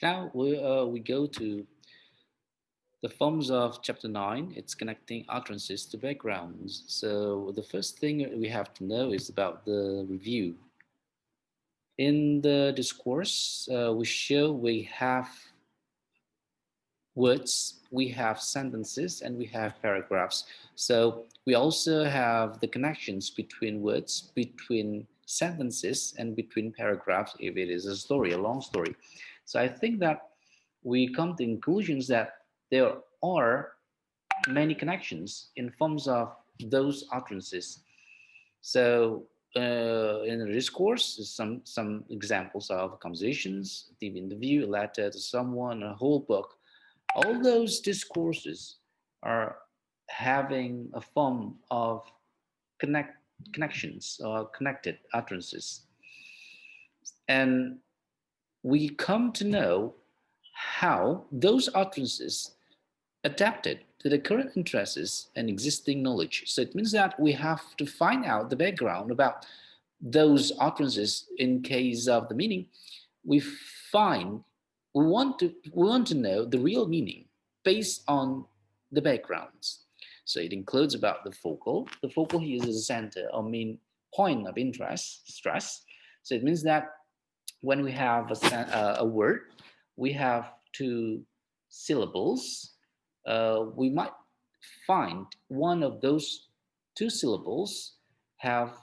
Now we go to the forms of chapter 9. It's connecting utterances to backgrounds. So the first thing we have to know is about the review. In the discourse, we have words, we have sentences, and we have paragraphs. So we also have the connections between words, between sentences, and between paragraphs if it is a story, a long story. So I think that we come to conclusions that there are many connections in forms of those utterances. So in the discourse, some examples of conversations, the interview, a letter to someone, a whole book. All those discourses are having a form of connections or connected utterances. And we come to know how those utterances adapted to the current interests and existing knowledge. So it means that we have to find out the background about those utterances in case of the meaning. We find we want to know the real meaning based on the backgrounds. So it includes about the focal. The focal here is the center or main point of interest, stress. So it means that when we have a word, we have two syllables. We might find one of those two syllables have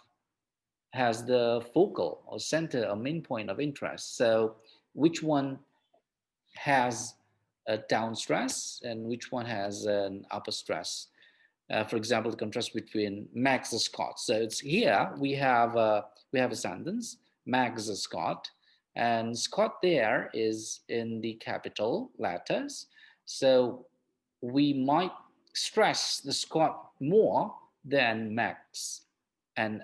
has the focal or center or main point of interest. So which one has a down stress and which one has an upper stress? For example, the contrast between Max and Scott. So it's here we have a sentence, Max and Scott, and Scott there is in the capital letters. So we might stress the Scott more than Max and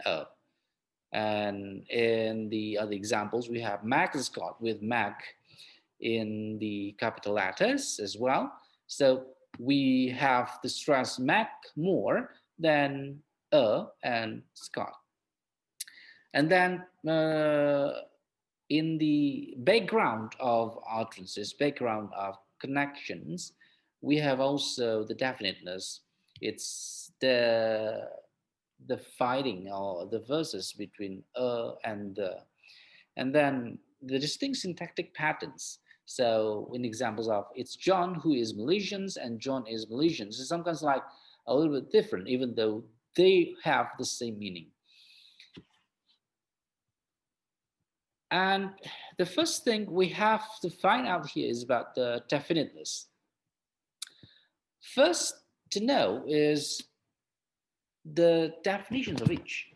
And in the other examples, we have Mac and Scott with Mac in the capital letters as well. So we have to stress Mac more than and Scott. And then in the background of utterances, background of connections, we have also the definiteness. It's the fighting or the verses between and the, and then the distinct syntactic patterns. So in examples of it's John who is Malaysian and John is Malaysian, it's sometimes like a little bit different, even though they have the same meaning. And the first thing we have to find out here is about the definiteness. First to know is the definitions of each.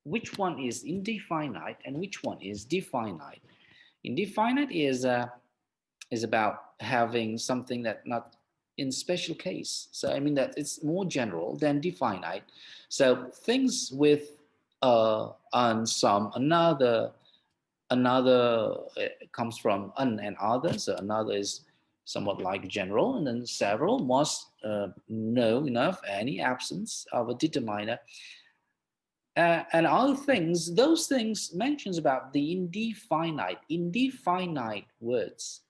Which one is indefinite and which one is definite? Indefinite is about having something that not in special case. So I mean that it's more general than definite. So things with and some, another comes from an and other. So another is somewhat like general, and then several must know enough any absence of a determiner. And other things, those things mentions about the indefinite words.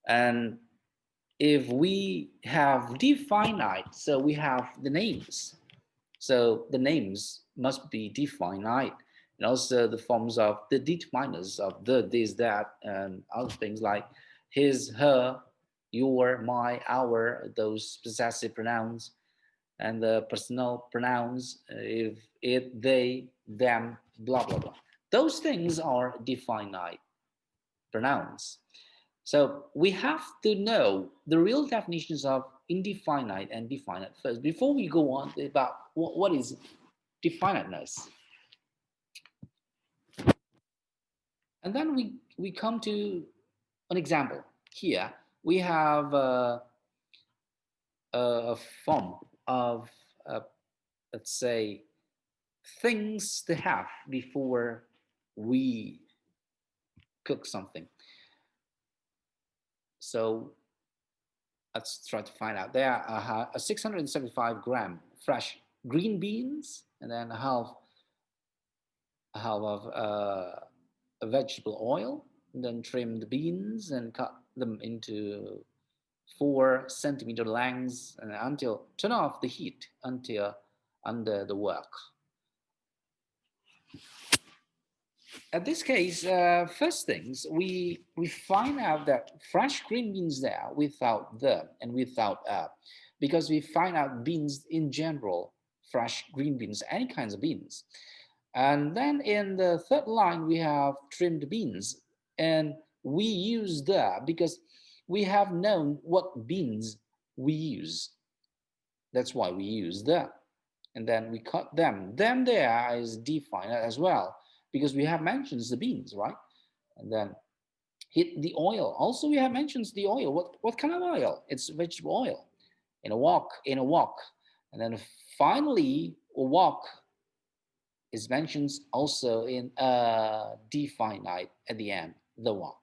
And if we have definite, so we have the names. So the names must be definite. And also the forms of the determiners of the, this, that, and other things like his, her, your, my, our, those possessive pronouns, and the personal pronouns, if, it, they, them, blah, blah, blah. Those things are definite pronouns. So we have to know the real definitions of indefinite and definite first before we go on about what is definiteness. And then we come to an example. Here we have a form of, let's say, things to have before we cook something. So let's try to find out. There are 675-gram fresh green beans, and then a half of vegetable oil, then trim the beans and cut them into 4 centimeter lengths and until turn off the heat until under the wok. At this case, first things we find out that fresh green beans there without the and without because we find out beans in general, fresh green beans, any kinds of beans. And then in the third line we have trimmed beans, and we use the because we have known what beans we use. That's why we use the, and then we cut them. Them there is defined as well because we have mentioned the beans, right? And then hit the oil. Also, we have mentioned the oil. What kind of oil? It's vegetable oil. In a wok. And then finally, a wok is mentioned also in a definite at the end, the wok.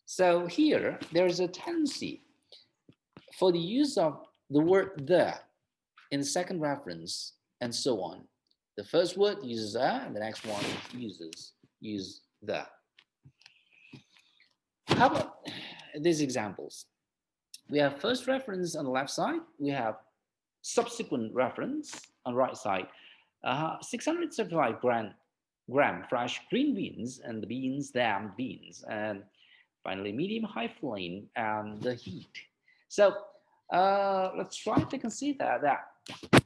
So here, there's a tendency for the use of the word the in the second reference and so on. The first word uses a, and the next one use the. How about these examples? We have first reference on the left side. We have subsequent reference on the right side. 675 gram fresh green beans, and the beans, damn beans, and finally medium high flame and the heat. So let's try to consider that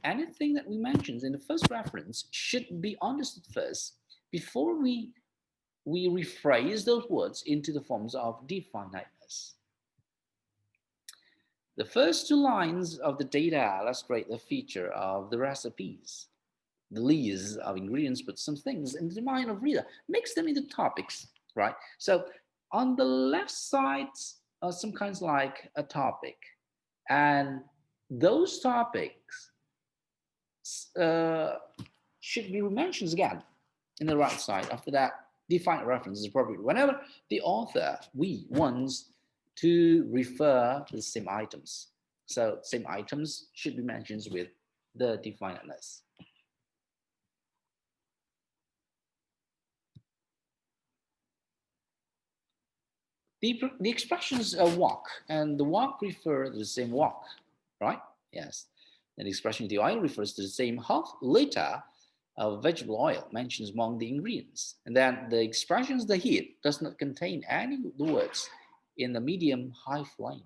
anything that we mentioned in the first reference should be understood first before we rephrase those words into the forms of definiteness. The first 2 lines of the data illustrate the feature of the recipes. The list of ingredients put some things in the mind of reader, makes them into topics, right? So on the left side are some kinds like a topic, and those topics should be mentioned again in the right side. After that, define reference is appropriate whenever the author wants to refer to the same items. So same items should be mentioned with the definiteness. The expressions wok and the wok refer to the same wok, right? Yes. And the expression the oil refers to the same half liter of vegetable oil mentioned among the ingredients. And then the expressions the heat does not contain any of the words in the medium high flame,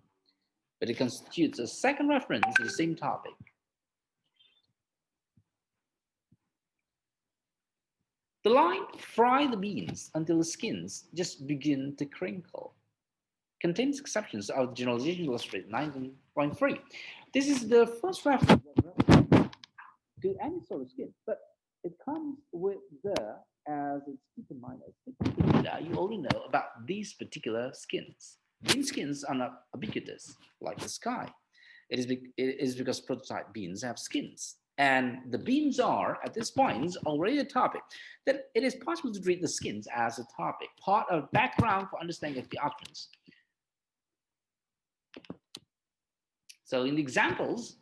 but it constitutes a second reference to the same topic. The line fry the beans until the skins just begin to crinkle contains exceptions of the generalization illustrated 19.3. This is the first reference to any sort of skin, but it comes with the as its determiner. You already know about these particular skins. Bean skins are not ubiquitous like the sky. It is because prototype beans have skins. And the beans are, at this point, already a topic, that it is possible to treat the skins as a topic, part of background for understanding of the utterance. So in the examples,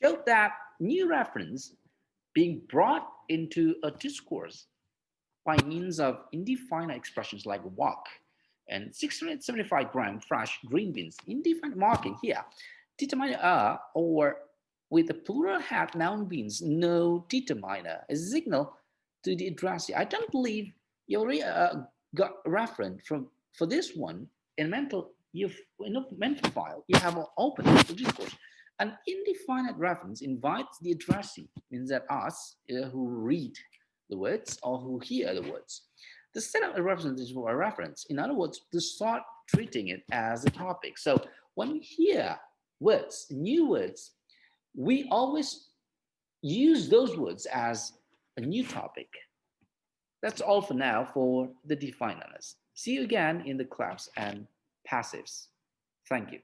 showed that new reference being brought into a discourse by means of indefinite expressions like wok and 675 gram fresh green beans. Indefinite marking here, determiner or with the plural hat noun beans, no determiner, a signal to the addressee. I don't believe you already got a reference for this one in mental file. You have open the discourse. An indefinite reference invites the addressee, means that us who read the words or who hear the words. The set of references for a reference, in other words, to start treating it as a topic. So when we hear words, new words, we always use those words as a new topic. That's all for now for the definiteness. See you again in the class and passives. Thank you.